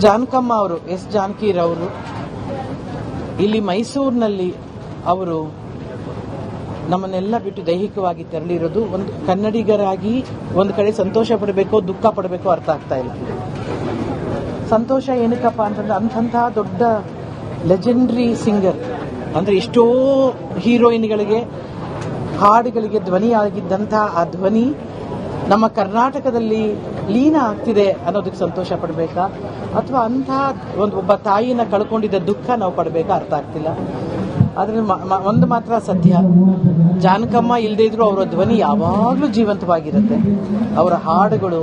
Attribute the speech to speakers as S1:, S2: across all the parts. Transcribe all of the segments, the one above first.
S1: ಜಾನಕಮ್ಮ ಅವರು, ಎಸ್ ಜಾನಕಿರವರು ಇಲ್ಲಿ ಮೈಸೂರಿನಲ್ಲಿ ಅವರು ನಮ್ಮನ್ನೆಲ್ಲ ಬಿಟ್ಟು ದೈಹಿಕವಾಗಿ ತೆರಳಿರೋದು ಒಂದು ಕನ್ನಡಿಗರಾಗಿ ಒಂದು ಕಡೆ ಸಂತೋಷ ಪಡಬೇಕೋ ದುಃಖ ಪಡಬೇಕೋ ಅರ್ಥ ಆಗ್ತಾ ಇಲ್ಲ. ಸಂತೋಷ ಏನಕ್ಕಪ್ಪ ಅಂತಂದ್ರೆ ಅಂತಹ ದೊಡ್ಡ ಲೆಜೆಂಡ್ರಿ ಸಿಂಗರ್ ಅಂದ್ರೆ ಎಷ್ಟೋ ಹೀರೋಯಿನ್ಗಳಿಗೆ ಹಾಡುಗಳಿಗೆ ಧ್ವನಿಯಾಗಿದ್ದಂತಹ ಆ ಧ್ವನಿ ನಮ್ಮ ಕರ್ನಾಟಕದಲ್ಲಿ ಲೀನ ಆಗ್ತಿದೆ ಅನ್ನೋದಕ್ಕೆ ಸಂತೋಷ ಪಡಬೇಕಾ ಅಥವಾ ಅಂತಹ ಒಬ್ಬ ತಾಯಿನ ಕಳ್ಕೊಂಡಿದ್ದ ದುಃಖ ನಾವು ಪಡಬೇಕಾ ಅರ್ಥ ಆಗ್ತಿಲ್ಲ. ಆದರೆ ಒಂದು ಮಾತ್ರ ಸತ್ಯ, ಜಾನಕಮ್ಮ ಇಲ್ಲದೇ ಇದ್ರೂ ಅವರ ಧ್ವನಿ ಯಾವಾಗಲೂ ಜೀವಂತವಾಗಿರುತ್ತೆ. ಅವರ ಹಾಡುಗಳು,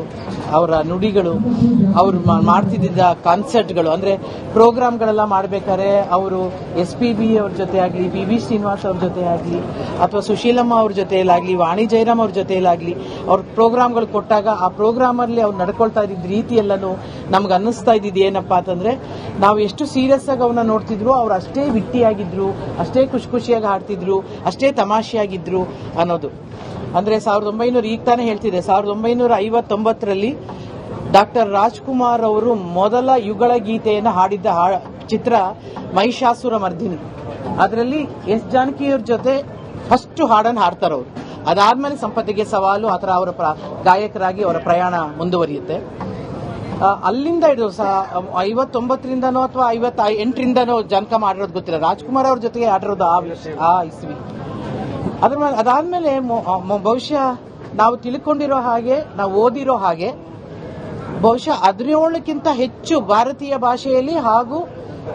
S1: ಅವರ ನುಡಿಗಳು, ಅವರು ಮಾಡ್ತಿದ್ದ ಕಾನ್ಸರ್ಟ್ಗಳು ಅಂದರೆ ಪ್ರೋಗ್ರಾಮ್ಗಳೆಲ್ಲ ಮಾಡಬೇಕಾದ್ರೆ ಅವರು SPB ಅವ್ರ ಜೊತೆ ಆಗಲಿ, PB ಶ್ರೀನಿವಾಸ್ ಅವ್ರ ಜೊತೆ ಆಗಲಿ, ಅಥವಾ ಸುಶೀಲಮ್ಮ ಅವ್ರ ಜೊತೆಯಲ್ಲಾಗಲಿ, ವಾಣಿ ಜಯರಾಮ್ ಅವ್ರ ಜೊತೆಯಲ್ಲಾಗಲಿ ಅವ್ರ ಪ್ರೋಗ್ರಾಮ್ಗಳು ಕೊಟ್ಟಾಗ ಆ ಪ್ರೋಗ್ರಾಮಲ್ಲಿ ಅವ್ರು ನಡ್ಕೊಳ್ತಾ ಇದ್ದಿದ್ದ ರೀತಿಯೆಲ್ಲನೂ ನಮ್ಗೆ ಅನ್ನಿಸ್ತಾ ಇದ್ದಿದ್ದು ಏನಪ್ಪಾ ಅಂತಂದ್ರೆ ನಾವು ಎಷ್ಟು ಸೀರಿಯಸ್ ಆಗಿ ಅವನ್ನ ನೋಡ್ತಿದ್ರು, ಅವ್ರು ಅಷ್ಟೇ ವಿಟ್ಟಿಯಾಗಿದ್ರು, ಅಷ್ಟೇ ಖುಷಿಯಾಗಿ ಹಾಡ್ತಿದ್ರು, ಅಷ್ಟೇ ತಮಾಷೆಯಾಗಿದ್ರು ಅನ್ನೋದು. ಅಂದ್ರೆ 1900 ಈಗ ತಾನೇ ಹೇಳ್ತಿದೆ, 1959ರಲ್ಲಿ ಡಾಕ್ಟರ್ ರಾಜ್ಕುಮಾರ್ ಅವರು ಮೊದಲ ಯುಗಳ ಗೀತೆಯನ್ನು ಹಾಡಿದ್ದ ಚಿತ್ರ ಮಹಿಷಾಸುರ ಮರ್ದಿನಿ. ಅದರಲ್ಲಿ ಎಸ್ ಜಾನಕಿಯವ್ರ ಜೊತೆ ಫಸ್ಟ್ ಹಾಡನ್ನು ಹಾಡ್ತಾರವ್ರು. ಅದಾದ್ಮೇಲೆ ಸಂಪತ್ತಿಗೆ ಸವಾಲು ಆ ಥರ ಅವರ ಗಾಯಕರಾಗಿ ಅವರ ಪ್ರಯಾಣ ಮುಂದುವರಿಯುತ್ತೆ. ಅಲ್ಲಿಂದ ಹಿಡಿದು 59ರಿಂದನೋ ಅಥವಾ 58ರಿಂದನೋ ಜಾನಕಮ್ಮ ಆಡಿರೋದು ಗೊತ್ತಿಲ್ಲ, ರಾಜ್ಕುಮಾರ್ ಅವ್ರ ಜೊತೆಗೆ ಆಡಿರೋದು ಆ ಇಸ್ವಿ. ಅದಾದ್ಮೇಲೆ ಬಹುಶಃ ನಾವು ತಿಳ್ಕೊಂಡಿರೋ ಹಾಗೆ, ನಾವು ಓದಿರೋ ಹಾಗೆ ಬಹುಶಃ 17ಕ್ಕಿಂತ ಹೆಚ್ಚು ಭಾರತೀಯ ಭಾಷೆಯಲ್ಲಿ ಹಾಗೂ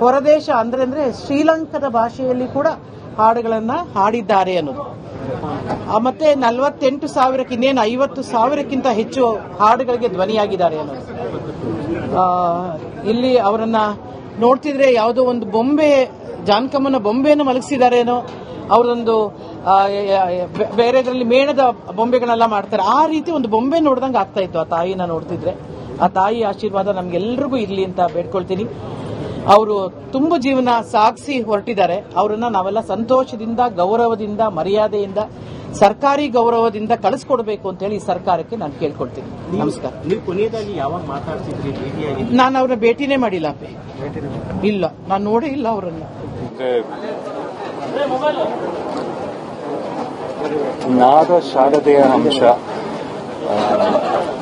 S1: ಹೊರದೇಶ ಅಂದ್ರೆ ಶ್ರೀಲಂಕಾದ ಭಾಷೆಯಲ್ಲಿ ಕೂಡ ಹಾಡುಗಳನ್ನ ಹಾಡಿದ್ದಾರೆ ಅನ್ನೋದು. ಮತ್ತೆ 48,000 ಇನ್ನೇನು 50,000ಕ್ಕಿಂತ ಹೆಚ್ಚು ಹಾಡುಗಳಿಗೆ ಧ್ವನಿಯಾಗಿದ್ದಾರೆ ಅನ್ನೋದು. ಇಲ್ಲಿ ಅವರನ್ನ ನೋಡ್ತಿದ್ರೆ ಯಾವುದೋ ಒಂದು ಬೊಂಬೆ, ಜಾನಕಮ್ಮನ ಬೊಂಬೆಯನ್ನು ಮಲಗಿಸಿದಾರೇನೋ, ಅವರೊಂದು ಬೇರೆದ್ರಲ್ಲಿ ಮೇಣದ ಬೊಂಬೆಗಳೆಲ್ಲ ಮಾಡ್ತಾರೆ, ಆ ರೀತಿ ಒಂದು ಬೊಂಬೆ ನೋಡ್ದಂಗೆ ಆಗ್ತಾ ಇತ್ತು ಆ ತಾಯಿನ ನೋಡ್ತಿದ್ರೆ. ಆ ತಾಯಿ ಆಶೀರ್ವಾದ ನಮ್ಗೆಲ್ರಿಗೂ ಇರ್ಲಿ ಅಂತ ಬೇಡ್ಕೊಳ್ತೀನಿ. ಅವರು ತುಂಬು ಜೀವನ ಸಾಗಿಸಿ ಹೊರಟಿದ್ದಾರೆ. ಅವರನ್ನ ನಾವೆಲ್ಲ ಸಂತೋಷದಿಂದ, ಗೌರವದಿಂದ, ಮರ್ಯಾದೆಯಿಂದ, ಸರ್ಕಾರಿ ಗೌರವದಿಂದ ಕಳಿಸ್ಕೊಡ್ಬೇಕು ಅಂತ ಹೇಳಿ ಈ ಸರ್ಕಾರಕ್ಕೆ ನಾನು ಕೇಳ್ಕೊಳ್ತೀನಿ. ನಮಸ್ಕಾರ. ನಾನು ಅವ್ರನ್ನ ಭೇಟಿನೇ ಮಾಡಿಲ್ಲ, ಇಲ್ಲ, ನಾನು ನೋಡೇ ಇಲ್ಲ ಅವರನ್ನ.
S2: ನಾದ ಶಾರದೆಯ ಅಂಶ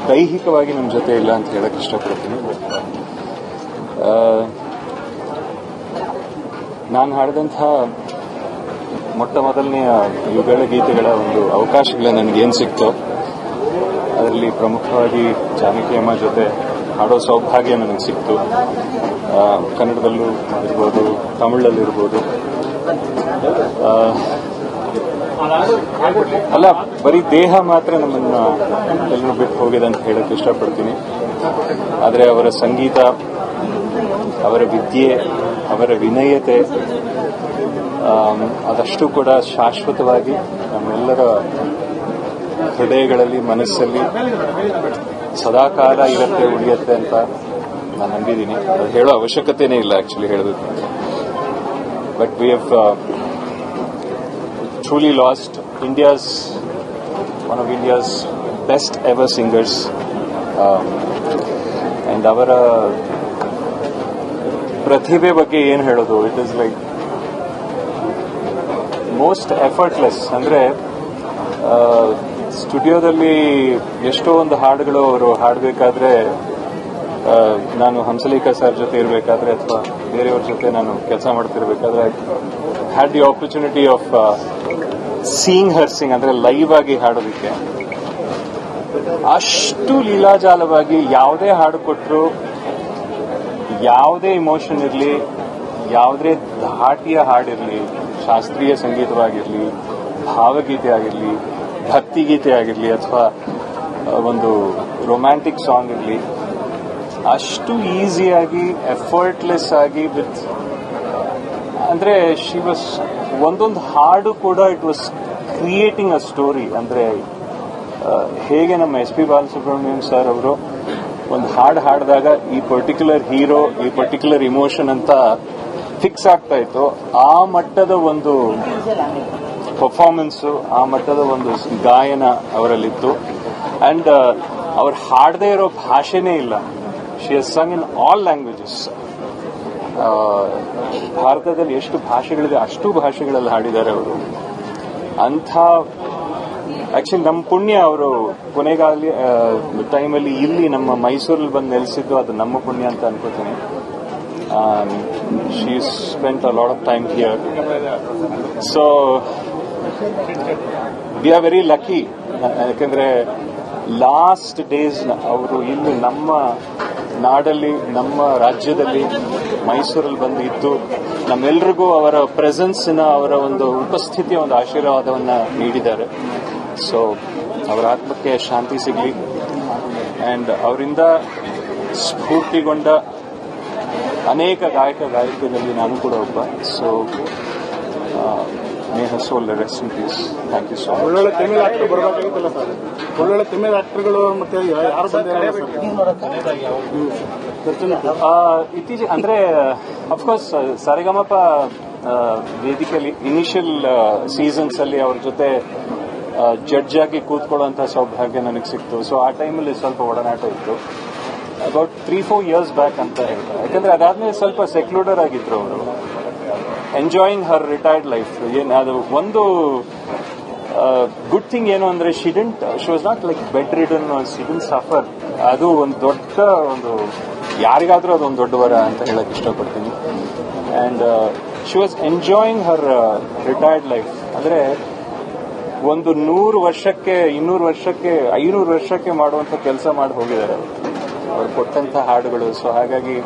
S2: ದೈಹಿಕವಾಗಿ ನಮ್ಮ ಜೊತೆ ಇಲ್ಲ ಅಂತ ಹೇಳಕ್ ಇಷ್ಟಪಡ್ತೀನಿ. ನಾನು ಹಾಡಿದಂತಹ ಮೊಟ್ಟ ಮೊದಲನೆಯ ಯುಗಳ ಗೀತೆಗಳ ಒಂದು ಅವಕಾಶಗಳು ನನಗೇನು ಸಿಕ್ತೋ ಅದರಲ್ಲಿ ಪ್ರಮುಖವಾಗಿ ಜಾನಕಿ ಅಮ್ಮ ಜೊತೆ ಹಾಡೋ ಸೌಭಾಗ್ಯ ನನಗೆ ಸಿಕ್ತು. ಕನ್ನಡದಲ್ಲೂ ಇರ್ಬೋದು, ತಮಿಳಲ್ಲಿರ್ಬೋದು. ಅಲ್ಲ, ಬರೀ ದೇಹ ಮಾತ್ರ ನಮ್ಮನ್ನ ಎಲ್ಲರೂ ಬಿಟ್ಟು ಹೋಗಿದೆ ಅಂತ ಹೇಳಕ್ ಇಷ್ಟಪಡ್ತೀನಿ. ಆದರೆ ಅವರ ಸಂಗೀತ, ಅವರ ವಿದ್ಯೆ, ಅವರ ವಿನಯತೆ ಅದಷ್ಟು ಕೂಡ ಶಾಶ್ವತವಾಗಿ ನಮ್ಮೆಲ್ಲರ ಹೃದಯಗಳಲ್ಲಿ, ಮನಸ್ಸಲ್ಲಿ ಸದಾಕಾಲ ಇರುತ್ತೆ, ಉಳಿಯುತ್ತೆ ಅಂತ ನಾನು ನಂಬಿದ್ದೀನಿ. ಅದು ಹೇಳೋ ಅವಶ್ಯಕತೆನೇ ಇಲ್ಲ ಆಕ್ಚುಲಿ ಹೇಳೋದಕ್ಕೆ. But we have truly lost one of India's best ever singers, and ಅವರ ಪ್ರತಿಭೆ ಬಗ್ಗೆ ಏನು ಹೇಳೋದು, it is like most effortless. ಅಂದ್ರೆ ಸ್ಟುಡಿಯೋದಲ್ಲಿ ಎಷ್ಟೋ ಒಂದು ಹಾಡುಗಳು ಅವರು ಹಾಡಬೇಕಾದ್ರೆ, ನಾನು ಹಂಸಲೇಖ ಸರ್ ಜೊತೆ ಇರಬೇಕಾದ್ರೆ ಅಥವಾ ಬೇರೆಯವ್ರ ಜೊತೆ ನಾನು ಕೆಲಸ ಮಾಡ್ತಿರ್ಬೇಕಾದ್ರೆ had the opportunity of seeing her sing, ಅಂದ್ರೆ ಲೈವ್ ಆಗಿ ಹಾಡೋದಕ್ಕೆ. ಅಷ್ಟು ಲೀಲಾಜಾಲವಾಗಿ ಯಾವುದೇ ಹಾಡು ಕೊಟ್ಟರು, ಯಾವುದೇ ಇಮೋಷನ್ ಇರಲಿ, ಯಾವುದೇ ಧಾಟಿಯ ಹಾಡಿರಲಿ, ಶಾಸ್ತ್ರೀಯ ಸಂಗೀತವಾಗಿರಲಿ, ಭಾವಗೀತೆ ಆಗಿರಲಿ, ಭಕ್ತಿಗೀತೆ ಆಗಿರಲಿ, ಅಥವಾ ಒಂದು ರೊಮ್ಯಾಂಟಿಕ್ ಸಾಂಗ್ ಇರಲಿ, ಅಷ್ಟು ಈಸಿಯಾಗಿ ಎಫರ್ಟ್ಲೆಸ್ ಆಗಿ ವಿತ್, ಅಂದ್ರೆ ಶಿ ವಾಸ್ ಒಂದೊಂದು ಹಾಡು ಕೂಡ it was creating a story. ಅಂದ್ರೆ ಹೇಗೆ ನಮ್ಮ SP ಬಾಲಸುಬ್ರಹ್ಮಣ್ಯಂ ಸರ್ ಅವರು ಒಂದು ಹಾಡು ಹಾಡಿದಾಗ ಈ ಪರ್ಟಿಕ್ಯುಲರ್ ಹೀರೋ, ಈ ಪರ್ಟಿಕ್ಯುಲರ್ ಇಮೋಷನ್ ಅಂತ ಫಿಕ್ಸ್ ಆಗ್ತಾ ಇತ್ತು, ಆ ಮಟ್ಟದ ಒಂದು ಪರ್ಫಾರ್ಮೆನ್ಸು, ಆ ಮಟ್ಟದ ಒಂದು ಗಾಯನ ಅವರಲ್ಲಿತ್ತು. ಅಂಡ್ ಅವ್ರು ಹಾಡದೇ ಇರೋ ಭಾಷೆನೇ ಇಲ್ಲ. She has Sung in all languages. ಭಾರತದಲ್ಲಿ ಎಷ್ಟು ಭಾಷೆಗಳಿದೆ ಅಷ್ಟು ಭಾಷೆಗಳಲ್ಲಿ ಹಾಡಿದ್ದಾರೆ ಅವರು. ಅಂಥ ಆಕ್ಚುಲಿ ನಮ್ಮ ಪುಣ್ಯ ಅವರು ಕೊನೆಗಾಲಿ ಟೈಮಲ್ಲಿ ಇಲ್ಲಿ ನಮ್ಮ ಮೈಸೂರಲ್ಲಿ ಬಂದು ನೆಲೆಸಿದ್ದು ಅದು ನಮ್ಮ ಪುಣ್ಯ ಅಂತ ಅನ್ಕೋತೀನಿ. She spent a lot of time here. So we are very lucky. ಯಾಕಂದ್ರೆ ಲಾಸ್ಟ್ ಡೇಸ್ ಅವರು ಇಲ್ಲಿ ನಮ್ಮ ನಾಡಲ್ಲಿ, ನಮ್ಮ ರಾಜ್ಯದಲ್ಲಿ, ಮೈಸೂರಲ್ಲಿ ಬಂದು ಇದ್ದು ನಮ್ಮೆಲ್ರಿಗೂ ಅವರ ಪ್ರೆಸೆನ್ಸಿನ, ಅವರ ಒಂದು ಉಪಸ್ಥಿತಿಯ ಒಂದು ಆಶೀರ್ವಾದವನ್ನ ನೀಡಿದ್ದಾರೆ. ಸೊ ಅವರ ಆತ್ಮಕ್ಕೆ ಶಾಂತಿ ಸಿಗಲಿ. ಅಂಡ್ ಅವರಿಂದ ಸ್ಫೂರ್ತಿಗೊಂಡ ಅನೇಕ ಗಾಯಕರಲ್ಲಿ ನಾನು ಕೂಡ ಒಬ್ಬ. So may her soul rest in peace. Thank you so much.
S3: ಒಳ್ಳೊಳ್ಳೆ ತಮಿಳ್ ಆಕ್ಟರ್ ಬರಬೇಕಾಗಿತ್ತಲ್ಲ ಸರ್? ಒಳ್ಳೊಳ್ಳೆ ತಮಿಳ್ ಆಕ್ಟರ್ಗಳು ಮತ್ತೆ ಯಾರು
S2: ಇತ್ತೀಚೆಗೆ ಅಂದ್ರೆ ಅಫ್ಕೋರ್ಸ್ ಸರಿಗಮಪ ವೇದಿಕೆಯಲ್ಲಿ ಇನಿಷಿಯಲ್ ಸೀಸನ್ಸ್ ಅಲ್ಲಿ ಅವ್ರ ಜೊತೆ ಜಡ್ಜ್ ಆಗಿ ಕೂತ್ಕೊಳ್ಳುವಂತ ಸೌಭಾಗ್ಯ ನನಗೆ ಸಿಕ್ತು. ಸೊ ಆ ಟೈಮಲ್ಲಿ ಸ್ವಲ್ಪ ಒಡನಾಟ ಇತ್ತು. ಅಬೌಟ್ 3-4 years ಬ್ಯಾಕ್ ಅಂತ ಹೇಳ್ತಾರೆ. ಯಾಕಂದ್ರೆ ಅದಾದ್ಮೇಲೆ ಸ್ವಲ್ಪ ಸೆಕ್ಲೂಡರ್ ಆಗಿದ್ರು ಅವರು, ಎಂಜಾಯಿಂಗ್ ಹರ್ ರಿಟೈರ್ಡ್ ಲೈಫ್. ಅದು ಒಂದು ಗುಡ್ ಥಿಂಗ್ ಏನು ಅಂದ್ರೆ she was not like bed ridden, she didn't suffer. ಅದು ಒಂದು ದೊಡ್ಡ ಒಂದು ಯಾರಿಗಾದ್ರೂ ಅದೊಂದು ದೊಡ್ಡ ವರ ಅಂತ ಹೇಳಕ್ ಇಷ್ಟಪಡ್ತೀನಿ. And she was enjoying Har retired life. ಅಂದ್ರೆ ಒಂದು 100 ವರ್ಷಕ್ಕೆ 200 ವರ್ಷಕ್ಕೆ 500 ವರ್ಷಕ್ಕೆ ಮಾಡುವಂತ ಕೆಲಸ ಮಾಡಿ ಹೋಗಿದ್ದಾರೆ ಅವ್ರು ಕೊಟ್ಟಂತ ಹಾಡುಗಳು. ಸೊ ಹಾಗಾಗಿ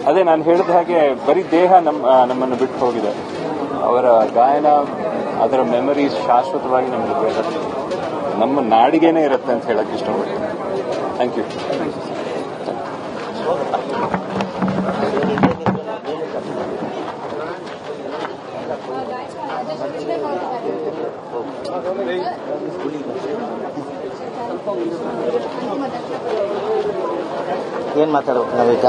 S2: ಅದೇ ನಾನು ಹೇಳಿದ ಹಾಗೆ ಬರೀ ದೇಹ ನಮ್ಮನ್ನು ಬಿಟ್ಟು ಹೋಗಿದೆ. ಅವರ ಗಾಯನ, ಅದರ ಮೆಮರೀಸ್ ಶಾಶ್ವತವಾಗಿ ನಮಗೆ ನಮ್ಮ ನಾಡಿಗೇನೆ ಇರುತ್ತೆ ಅಂತ ಹೇಳಕ್ ಇಷ್ಟಪಡ್ತೀನಿ. Thank you.
S4: ಏನ್ ಮಾತಾಡ್ಬೇಕು ನಾವೀಗ?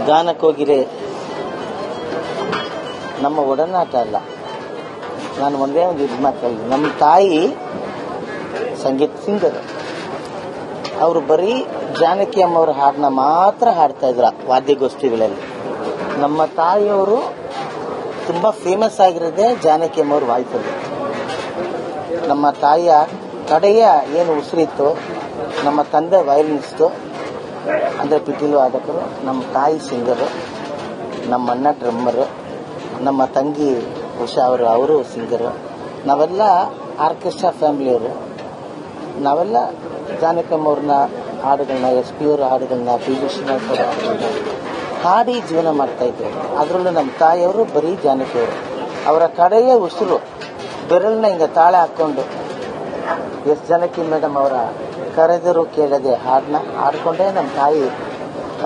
S4: ಗಾನಕ್ಕೋಗಿರೆ ನಮ್ಮ ಒಡನಾಟ ಅಲ್ಲ. ನಾನು ಒಂದೇ ಒಂದು ಇದು ಮಾತಾಡಿದೆ. ನಮ್ಮ ತಾಯಿ ಸಂಗೀತ ಸಿಂಗರ್. ಅವರು ಬರೀ ಜಾನಕಿ ಅಮ್ಮವ್ರ ಹಾಡನ್ನ ಮಾತ್ರ ಹಾಡ್ತಾ ಇದ್ರ ವಾದ್ಯಗೋಷ್ಠಿಗಳಲ್ಲಿ. ನಮ್ಮ ತಾಯಿಯವರು ತುಂಬಾ ಫೇಮಸ್ ಆಗಿರೋದೇ ಜಾನಕಿ ಅಮ್ಮವ್ರ ವಾಯ್ಸಲ್ಲಿ. ನಮ್ಮ ತಾಯಿಯ ಕಡೆಯ ಏನು ಉಸಿರಿತ್ತು, ನಮ್ಮ ತಂದೆ ವಯಲಿನಿಸ್ಟು ಅಂದರೆ ಪಿಟೀಲು ವಾದಕರು, ನಮ್ಮ ತಾಯಿ ಸಿಂಗರು, ನಮ್ಮ ಅಣ್ಣ ಡ್ರಮ್ಮರು, ನಮ್ಮ ತಂಗಿ ಉಷಾ ಅವರು ಸಿಂಗರು. ನಾವೆಲ್ಲ ಆರ್ಕೆಸ್ಟ್ರಾ ಫ್ಯಾಮಿಲಿಯವರು. ನಾವೆಲ್ಲ ಜಾನಕಮ್ಮವ್ರನ್ನ ಹಾಡುಗಳನ್ನ, SP ಅವ್ರ ಹಾಡುಗಳನ್ನ, ಪಿ ವಿಶ್ವನಾಥ್ ಅವರ ಹಾಡುಗಳನ್ನ ಹಾಡಿ ಜೀವನ ಮಾಡ್ತಾ ಇದ್ರು. ಅದರಲ್ಲೂ ನಮ್ಮ ತಾಯಿಯವರು ಬರೀ ಜಾನಕಿಯವರು. ಅವರ ಕಡೆಯ ಉಸಿರು ಬೆರಳನ್ನ ಹಿಂಗೆ ತಾಳೆ ಹಾಕ್ಕೊಂಡು ಜಾನಕಿ ಮೇಡಮ್ ಅವರ ಕರೆದರು ಕೇಳದೆ ಹಾಡನ್ನ ಹಾಡ್ಕೊಂಡೇ ನಮ್ಮ ತಾಯಿ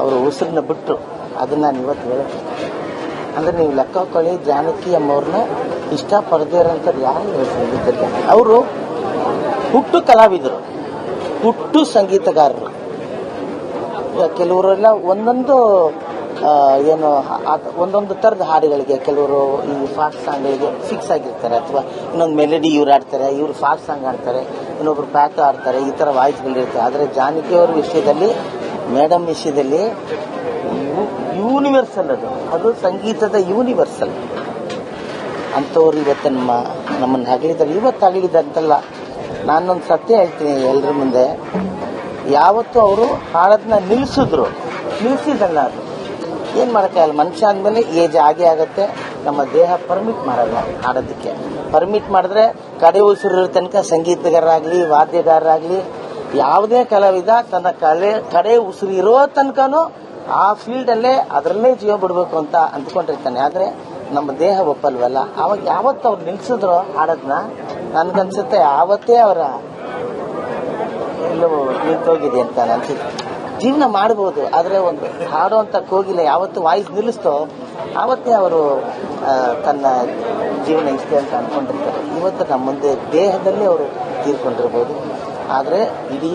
S4: ಅವರು ಉಸಿರನ್ನ ಬಿಟ್ಟರು. ಅದನ್ನ ನಾನು ಇವತ್ತು ಹೇಳ್ತೀನಿ. ಅಂದ್ರೆ ನೀವು ಲೆಕ್ಕ ಹಾಕೊಳ್ಳಿ, ಜಾನಕಿ ಅಮ್ಮವ್ರನ್ನ ಇಷ್ಟಪಡದೇ ಇರೋಂಥದ್ದು ಯಾರು ಸಂಗೀತದ? ಅವರು ಹುಟ್ಟು ಕಲಾವಿದರು, ಹುಟ್ಟು ಸಂಗೀತಗಾರರು. ಕೆಲವರೆಲ್ಲ ಒಂದೊಂದು ಏನು ಒಂದೊಂದು ಥರದ ಹಾಡುಗಳಿಗೆ, ಕೆಲವರು ಈ ಫಾಸ್ಟ್ ಸಾಂಗ್ಗಳಿಗೆ ಫಿಕ್ಸ್ ಆಗಿರ್ತಾರೆ, ಅಥವಾ ಇನ್ನೊಂದು ಮೆಲಡಿ ಇವ್ರು ಆಡ್ತಾರೆ, ಇವ್ರು ಫಾಸ್ಟ್ ಸಾಂಗ್ ಆಡ್ತಾರೆ, ಇನ್ನೊಬ್ರು ಪ್ಯಾಕ್ ಆಡ್ತಾರೆ, ಈ ಥರ ವಾಯ್ಸ್ಗಳಿರುತ್ತೆ. ಆದರೆ ಜಾನಕಿಯವ್ರ ವಿಷಯದಲ್ಲಿ, ಮೇಡಮ್ ವಿಷಯದಲ್ಲಿ ಯೂನಿವರ್ಸಲ್ ಅದು ಸಂಗೀತದ ಯೂನಿವರ್ಸಲ್. ಅಂಥವ್ರು ಇವತ್ತು ನಮ್ಮನ್ನು ಹಗಲಿದ್ದಾರೆ. ಇವತ್ತು ಹಗಲಿದಂತಲ್ಲ, ನಾನೊಂದು ಸತ್ಯ ಹೇಳ್ತೀನಿ ಎಲ್ಲರ ಮುಂದೆ. ಯಾವತ್ತು ಅವರು ಹಾಡೋದನ್ನ ನಿಲ್ಲಿಸಿದಲ್ಲ. ಅದು ಏನು ಮಾಡೋಕ್ಕಾಗಲ್ಲ. ಮನುಷ್ಯ ಅಂದಮೇಲೆ ಏಜ್ ಆಗೇ ಆಗುತ್ತೆ. ನಮ್ಮ ದೇಹ ಪರ್ಮಿಟ್ ಮಾಡಲ್ಲ ಹಾಡೋದಕ್ಕೆ. ಪರ್ಮಿಟ್ ಮಾಡಿದ್ರೆ ಕಡೆ ಉಸಿರು ತನಕ ಸಂಗೀತಗಾರರಾಗಲಿ, ವಾದ್ಯಗಾರರಾಗಲಿ, ಯಾವುದೇ ಕಲಾವಿದ ತನ್ನ ಕಡೆ ಉಸಿರು ಇರೋ ತನಕನೂ ಆ ಫೀಲ್ಡಲ್ಲೇ ಅದರಲ್ಲೇ ಜೀವ ಬಿಡಬೇಕು ಅಂತ ಅಂದ್ಕೊಂಡಿರ್ತಾನೆ. ಆದರೆ ನಮ್ಮ ದೇಹ ಒಪ್ಪಲ್ವಲ್ಲ. ಅವಾಗ ಯಾವತ್ತು ಅವ್ರು ನಿಲ್ಸಿದ್ರು ಹಾಡೋದನ್ನ, ನನ್ಗನ್ಸುತ್ತೆ ಆವತ್ತೇ ಅವರ ಎಲ್ಲವೂ ನಿಂತೋಗಿದೆ ಅಂತ ಅನ್ಸುತ್ತೆ. ಜೀವನ ಮಾಡ್ಬೋದು, ಆದರೆ ಒಂದು ಹಾಡುವಂಥ ಕೋಗಿಲೆ ಯಾವತ್ತು ವಾಯ್ಸ್ ನಿಲ್ಲಿಸ್ತೋ ಆವತ್ತೇ ಅವರು ತನ್ನ ಜೀವನ ಇಷ್ಟೇ ಅಂತ ಅಂದ್ಕೊಂಡಿರ್ತಾರೆ. ಇವತ್ತು ನಮ್ಮ ಮುಂದೆ ದೇಹದಲ್ಲಿ ಅವರು ತೀರ್ಕೊಂಡಿರ್ಬೋದು. ಆದರೆ ಇಡೀ